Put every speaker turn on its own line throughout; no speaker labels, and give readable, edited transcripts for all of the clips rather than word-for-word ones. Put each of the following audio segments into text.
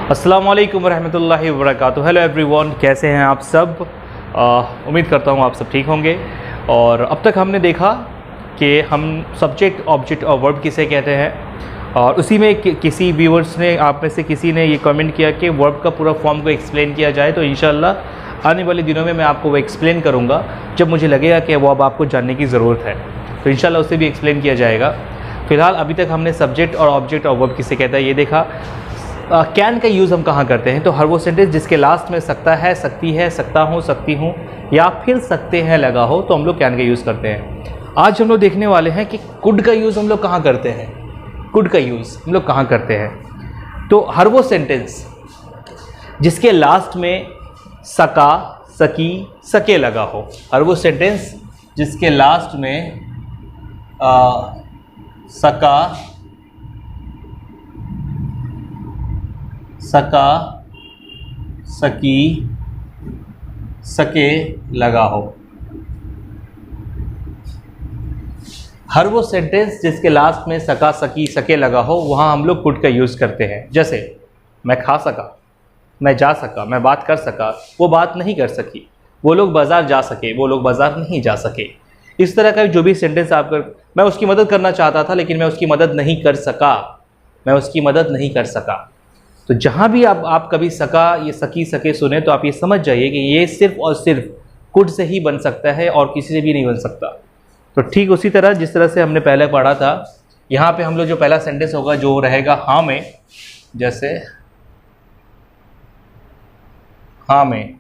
अस्सलाम वालेकुम रहमतुल्लाहि व बरकातुहू। हेलो एवरीवन, कैसे हैं आप सब? उम्मीद करता हूँ आप सब ठीक होंगे। और अब तक हमने देखा कि हम सब्जेक्ट, ऑब्जेक्ट और वर्ब किसे कहते हैं, और उसी में किसी व्यूअर्स ने, आप में से किसी ने ये कमेंट किया कि वर्ब का पूरा फॉर्म को एक्सप्लेन किया जाए। तो इंशाल्लाह आने वाले दिनों में मैं आपको वो एक्सप्लेन करूँगा जब मुझे लगेगा कि वो अब आपको जानने की ज़रूरत है, तो इंशाल्लाह उसे भी एक्सप्लेन किया जाएगा। फ़िलहाल अभी तक हमने सब्जेक्ट और ऑब्जेक्ट और वर्ब किसे कहता है ये देखा। कैन का यूज़ हम कहाँ करते हैं? तो हर वो सेंटेंस जिसके लास्ट में सकता है, सकती है, सकता हूँ, सकती हूँ या फिर सकते हैं लगा हो तो हम लोग कैन का यूज़ करते हैं। आज हम लोग देखने वाले हैं कि कुड का यूज़ हम लोग कहाँ करते हैं। कुड का यूज़ हम लोग कहाँ करते हैं? तो हर वो सेंटेंस जिसके लास्ट में सका, सकी, सके लगा हो, हर वो सेंटेंस जिसके लास्ट में सका, सका, सकी, सके लगा हो, हर वो सेंटेंस जिसके लास्ट में सका, सकी, सके लगा हो, वहाँ हम लोग कुड का यूज़ करते हैं। जैसे मैं खा सका, मैं जा सका, मैं बात कर सका, वो बात नहीं कर सकी, वो लोग बाज़ार जा सके, वो लोग बाज़ार नहीं जा सके। इस तरह का जो भी सेंटेंस आप मैं उसकी मदद करना चाहता था लेकिन मैं उसकी मदद नहीं कर सका, मैं उसकी मदद नहीं कर सका। तो जहाँ भी आप कभी सका, ये सकी, सके सुने तो आप ये समझ जाइए कि ये सिर्फ़ और सिर्फ कुड से ही बन सकता है और किसी से भी नहीं बन सकता। तो ठीक उसी तरह जिस तरह से हमने पहले पढ़ा था, यहाँ पे हम लोग जो पहला सेंटेंस होगा जो रहेगा हाँ में, जैसे हाँ में,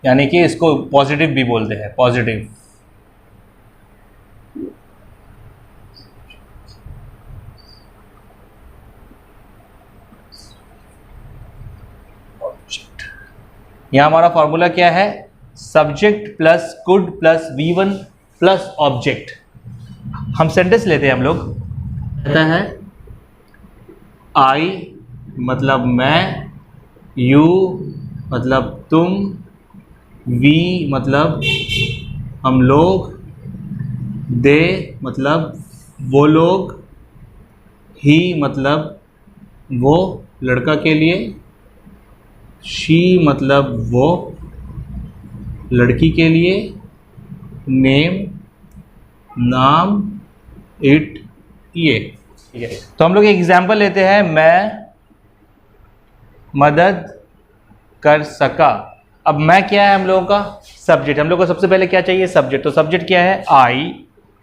यानी कि इसको पॉजिटिव भी बोलते हैं, पॉजिटिव। यहाँ हमारा फॉर्मूला क्या है? Subject plus could plus V1 plus object. हम सेंटेंस लेते हैं, हम लोग कहता है आई मतलब मैं, यू मतलब तुम, वी मतलब हम लोग, दे मतलब वो लोग, ही मतलब वो लड़का के लिए, शी मतलब वो लड़की के लिए, नेम नाम, इट ये। ठीक है, तो हम लोग एक एग्जाम्पल लेते हैं, मैं मदद कर सका। अब मैं क्या है हम लोगों का? सब्जेक्ट। हम लोग को सबसे पहले क्या चाहिए? सब्जेक्ट। तो सब्जेक्ट क्या है? आई।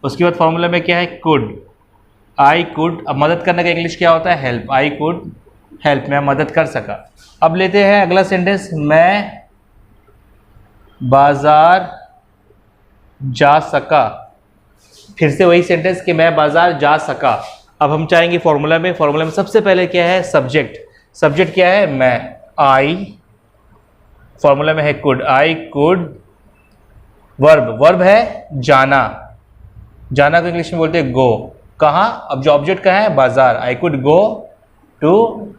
उसके बाद फॉर्मूला में क्या है? कुड। I could. अब मदद करने का इंग्लिश क्या होता है? हेल्प। आई कुड हेल्प, मैं मदद कर सका। अब लेते हैं अगला सेंटेंस, मैं बाजार जा सका। फिर से वही सेंटेंस कि मैं बाजार जा सका। अब हम चाहेंगे फॉर्मूला में, फॉर्मूला में सबसे पहले क्या है? सब्जेक्ट। सब्जेक्ट क्या है? मैं, आई, फॉर्मूला में है could, I could. Verb, verb है जाना। जाना को इंग्लिश में बोलते हैं गो। कहाँ? अब जो ऑब्जेक्ट का है बाजार, I could go to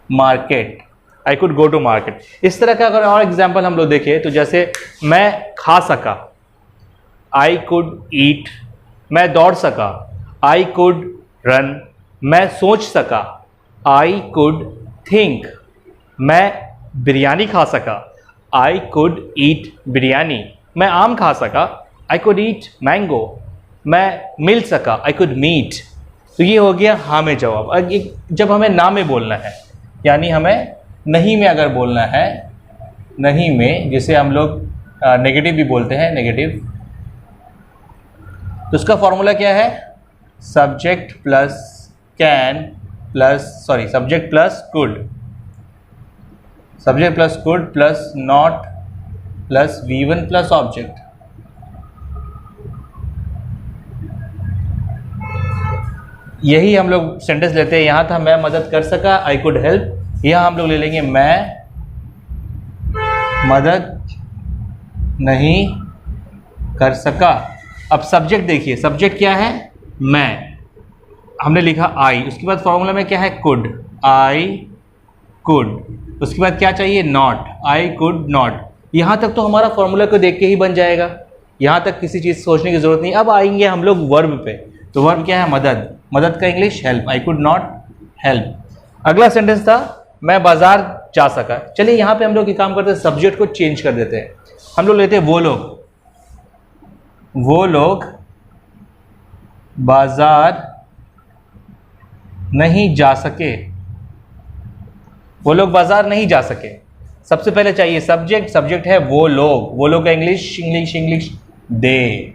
market, I could go to market. इस तरह का अगर और एग्जाम्पल हम लोग देखें तो जैसे मैं खा सका, आई कुड ईट। मैं दौड़ सका, आई कुड रन। मैं सोच सका, आई कुड थिंक। मैं बिरयानी खा सका, आई कुड ईट बिरयानी। मैं आम खा सका, आई कुड ईट मैंगो। मैं मिल सका, आई कुड मीट। तो ये हो गया हाँ में जवाब। अब जब हमें ना में बोलना है, यानी हमें नहीं में अगर बोलना है, नहीं में जिसे हम लोग नेगेटिव भी बोलते हैं, नेगेटिव, तो उसका फॉर्मूला क्या है? Subject plus can plus, sorry, subject plus could, subject plus could plus not plus V1 plus object. यही हम लोग सेंटेंस लेते हैं। यहाँ था मैं मदद कर सका, आई कुड हेल्प। यहाँ हम लोग ले लेंगे मैं मदद नहीं कर सका। अब सब्जेक्ट देखिए, सब्जेक्ट क्या है? मैं, हमने लिखा आई। उसके बाद फॉर्मूला में क्या है? Could, I could. उसके बाद क्या चाहिए? Not, I could not. यहाँ तक तो हमारा फॉर्मूला को देख के ही बन जाएगा, यहाँ तक किसी चीज़ सोचने की ज़रूरत नहीं। अब आएंगे हम लोग वर्ब पे। तो वर्ब क्या है? मदद। मदद का English help, I could not help. अगला सेंटेंस था मैं बाजार जा सका। चलिए यहां पे हम लोग एक काम करते हैं, सब्जेक्ट को चेंज कर देते हैं। हम लोग लेते हैं वो लोग बाजार नहीं जा सके। वो लोग बाजार नहीं जा सके। सबसे पहले चाहिए सब्जेक्ट, सब्जेक्ट है वो लोग का इंग्लिश दे।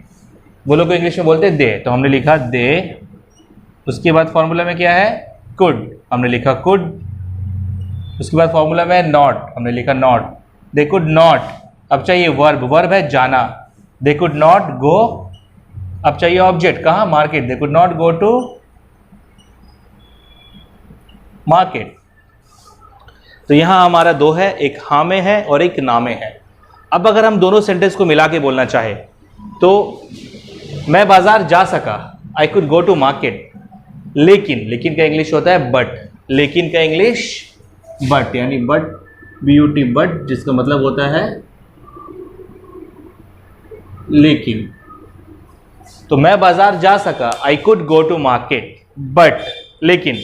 वो लोग को इंग्लिश में बोलते हैं दे, तो हमने लिखा दे। उसके बाद फॉर्मूला में क्या है, कुड, हमने लिखा कुड। उसके बाद फॉर्मूला में नॉट, हमने लिखा नॉट। They could not. अब चाहिए वर्ब, वर्ब है जाना। They could not go. अब चाहिए ऑब्जेक्ट, कहाँ, market. They could not go to market. तो यहां हमारा दो है, एक हाँ में है और एक ना में है। अब अगर हम दोनों सेंटेंस को मिला के बोलना चाहे तो मैं बाजार जा सका, I could go to market. लेकिन का इंग्लिश होता है बट। लेकिन का इंग्लिश बट, यानी बट, BUT बट, जिसका मतलब होता है लेकिन। तो मैं बाजार जा सका, I could go to market, but लेकिन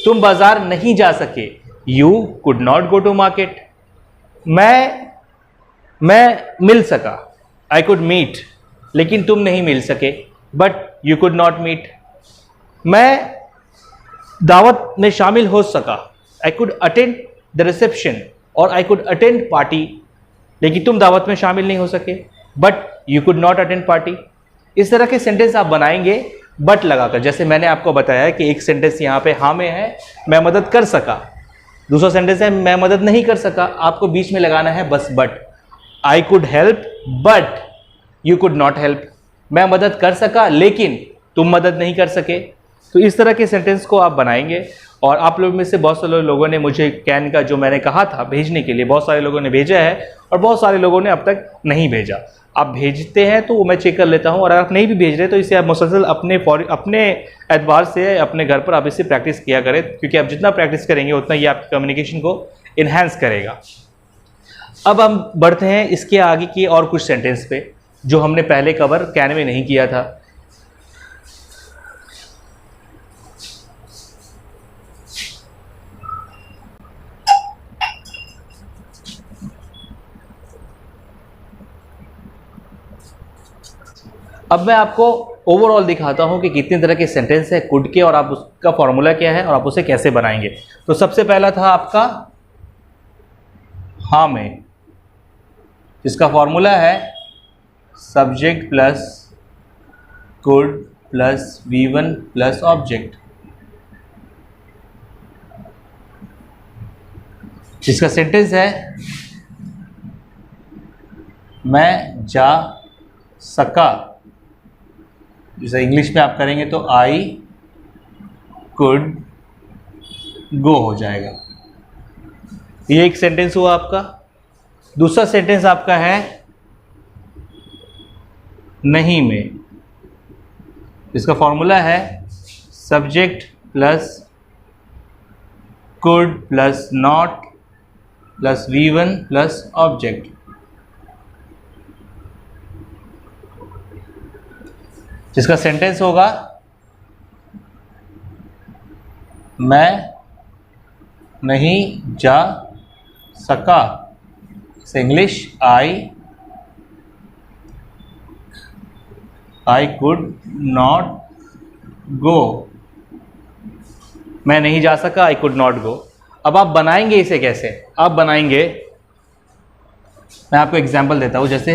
तुम बाजार नहीं जा सके, you could not go to market. मैं मिल सका, आई कुड मीट, लेकिन तुम नहीं मिल सके, but you could not meet. मैं दावत में शामिल हो सका, I could attend the reception और आई कुड अटेंड पार्टी, लेकिन तुम दावत में शामिल नहीं हो सके, but you could not attend party. इस तरह के सेंटेंस आप बनाएंगे बट लगाकर। जैसे मैंने आपको बताया कि एक सेंटेंस यहाँ पे हाँ में है, मैं मदद कर सका। दूसरा सेंटेंस है मैं मदद नहीं कर सका, आपको बीच में लगाना है बस but. I could help but you could not help. मैं मदद कर सका लेकिन तुम मदद नहीं कर सके। तो इस तरह के सेंटेंस को आप बनाएंगे। और आप लोग में से बहुत सारे लोगों ने मुझे कैन का जो मैंने कहा था भेजने के लिए, बहुत सारे लोगों ने भेजा है और बहुत सारे लोगों ने अब तक नहीं भेजा। आप भेजते हैं तो वो मैं चेक कर लेता हूं, और अगर आप नहीं भी भेज रहे तो इसे आप मुसलसल अपने एतबार से अपने घर पर आप इससे प्रैक्टिस किया करें, क्योंकि आप जितना प्रैक्टिस करेंगे उतना ये आपकी कम्युनिकेशन को इन्हांस करेगा। अब हम बढ़ते हैं इसके आगे की और कुछ सेंटेंस पे जो हमने पहले कवर कैन में नहीं किया था। अब मैं आपको ओवरऑल दिखाता हूं कि कितने तरह के सेंटेंस है कुड के, और आप उसका फॉर्मूला क्या है और आप उसे कैसे बनाएंगे। तो सबसे पहला था आपका हाँ में, इसका फॉर्मूला है subject plus could plus V1 plus object, जिसका सेंटेंस है मैं जा सका। जैसे इंग्लिश में आप करेंगे तो आई कुड गो हो जाएगा। ये एक सेंटेंस हुआ आपका। दूसरा सेंटेंस आपका है नहीं में, इसका फॉर्मूला है subject plus could plus not plus V1 plus object. जिसका सेंटेंस होगा मैं नहीं जा सका। इंग्लिश आई कुड नॉट गो। मैं नहीं जा सका, आई कुड नॉट गो। अब आप बनाएंगे इसे कैसे? आप बनाएंगे, मैं आपको एग्जांपल देता हूं। जैसे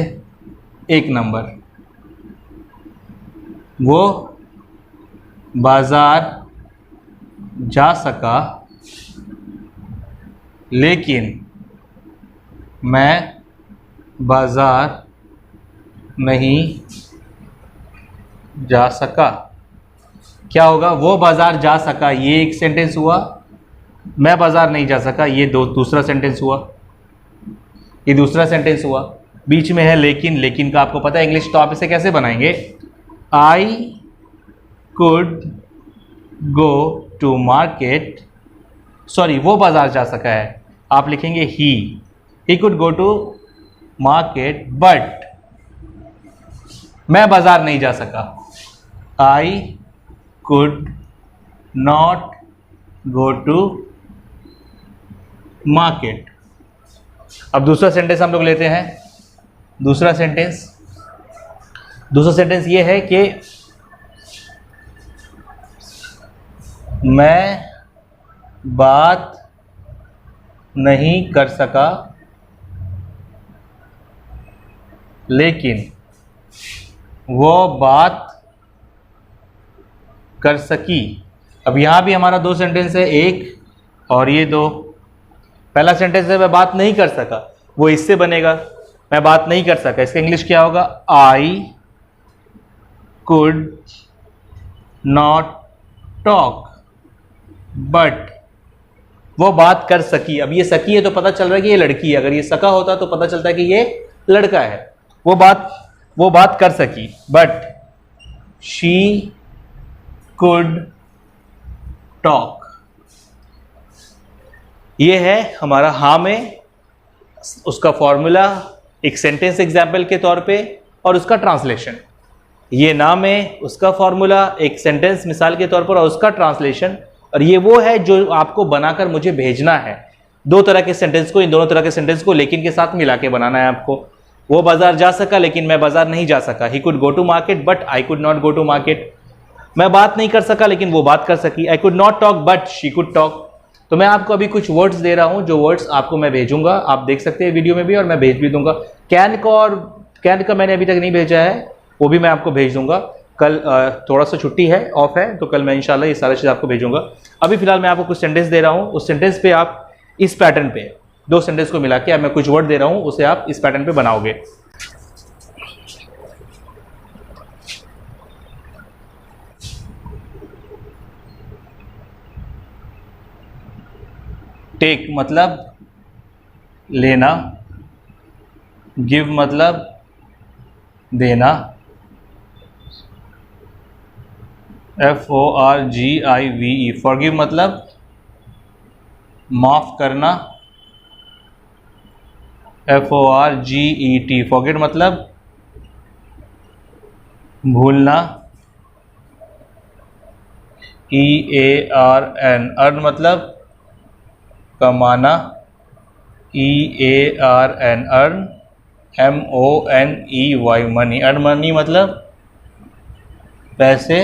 एक नंबर, वो बाजार जा सका लेकिन मैं बाजार नहीं जा सका। क्या होगा? वो बाजार जा सका, ये एक सेंटेंस हुआ। मैं बाजार नहीं जा सका, ये दूसरा सेंटेंस हुआ। ये दूसरा सेंटेंस हुआ। बीच में है लेकिन। लेकिन का आपको पता है इंग्लिश, तो आप इसे कैसे बनाएंगे? I could go to market, sorry वो बाजार जा सका है, आप लिखेंगे he could go to market but मैं बाजार नहीं जा सका, I could not go to market. अब दूसरा सेंटेंस हम लोग लेते हैं। दूसरा सेंटेंस ये है कि मैं बात नहीं कर सका लेकिन वो बात कर सकी। अब यहां भी हमारा दो सेंटेंस है, एक और ये दो। पहला सेंटेंस है मैं बात नहीं कर सका, वो इससे बनेगा मैं बात नहीं कर सका। इसका इंग्लिश क्या होगा? आई कुड नॉट टॉक बट वो बात कर सकी। अब ये सकी है तो पता चल रहा है कि ये लड़की है। अगर ये सका होता तो पता चलता है कि ये लड़का है। वो बात कर सकी बट शी कुड टॉक। ये है हमारा हाँ में उसका फॉर्मूला एक सेंटेंस एग्जाम्पल के तौर पे और उसका ट्रांसलेशन। ये ना में उसका फॉर्मूला एक सेंटेंस मिसाल के तौर पर और उसका ट्रांसलेशन। और ये वो है जो आपको बनाकर मुझे भेजना है। दो तरह के सेंटेंस को, इन दोनों तरह के सेंटेंस को लेकिन के साथ मिला के बनाना है आपको। वो बाजार जा सका लेकिन मैं बाजार नहीं जा सका। He could go to market but I could not go to market. मैं बात नहीं कर सका लेकिन वो बात कर सकी। आई could not talk but she could talk. तो मैं आपको अभी कुछ वर्ड्स दे रहा हूं जो वर्ड्स आपको मैं भेजूंगा, आप देख सकते हैं वीडियो में भी और मैं भेज भी दूंगा। कैन का मैंने अभी तक नहीं भेजा है, वो भी मैं आपको भेज दूंगा। कल थोड़ा सा छुट्टी है, ऑफ है, तो कल मैं इंशाल्लाह ये सारा चीज़ आपको भेजूंगा। अभी फिलहाल मैं आपको कुछ सेंटेंस दे रहा हूँ, उस सेंटेंस पे आप इस पैटर्न पे दो सेंटेंस को मिला के मैं कुछ वर्ड दे रहा हूँ, उसे आप इस पैटर्न पे बनाओगे। टेक मतलब लेना, गिव मतलब देना, FORGIVE फॉरगिव मतलब माफ करना, FORGET फॉरगेट मतलब भूलना, EARN अर्न मतलब कमाना, EARN earn, MONEY money earn money मतलब पैसे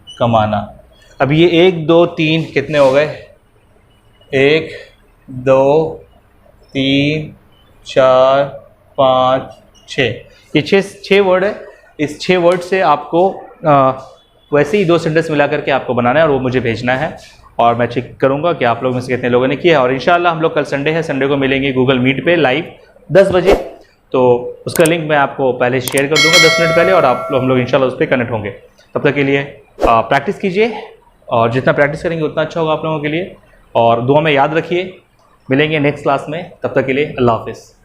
कमाना। अब ये 1 2 3 कितने हो गए? 1 2 3 4 5 6, ये छः वर्ड है। इस 6 वर्ड से आपको वैसे ही 2 सेंटेंस मिला करके आपको बनाना है और वो मुझे भेजना है और मैं चेक करूंगा कि आप लोग में से कितने लोगों ने किया है। और इंशाल्लाह हम लोग कल संडे है, संडे को मिलेंगे गूगल मीट पे लाइव 10 बजे। तो उसका लिंक मैं आपको पहले शेयर कर दूंगा 10 मिनट पहले और हम लोग इंशाल्लाह उस पर कनेक्ट होंगे। तब तक के लिए प्रैक्टिस कीजिए और जितना प्रैक्टिस करेंगे उतना अच्छा होगा आप लोगों के लिए। और दुआ में याद रखिए। मिलेंगे नेक्स्ट क्लास में, तब तक के लिए अल्लाह हाफिज़।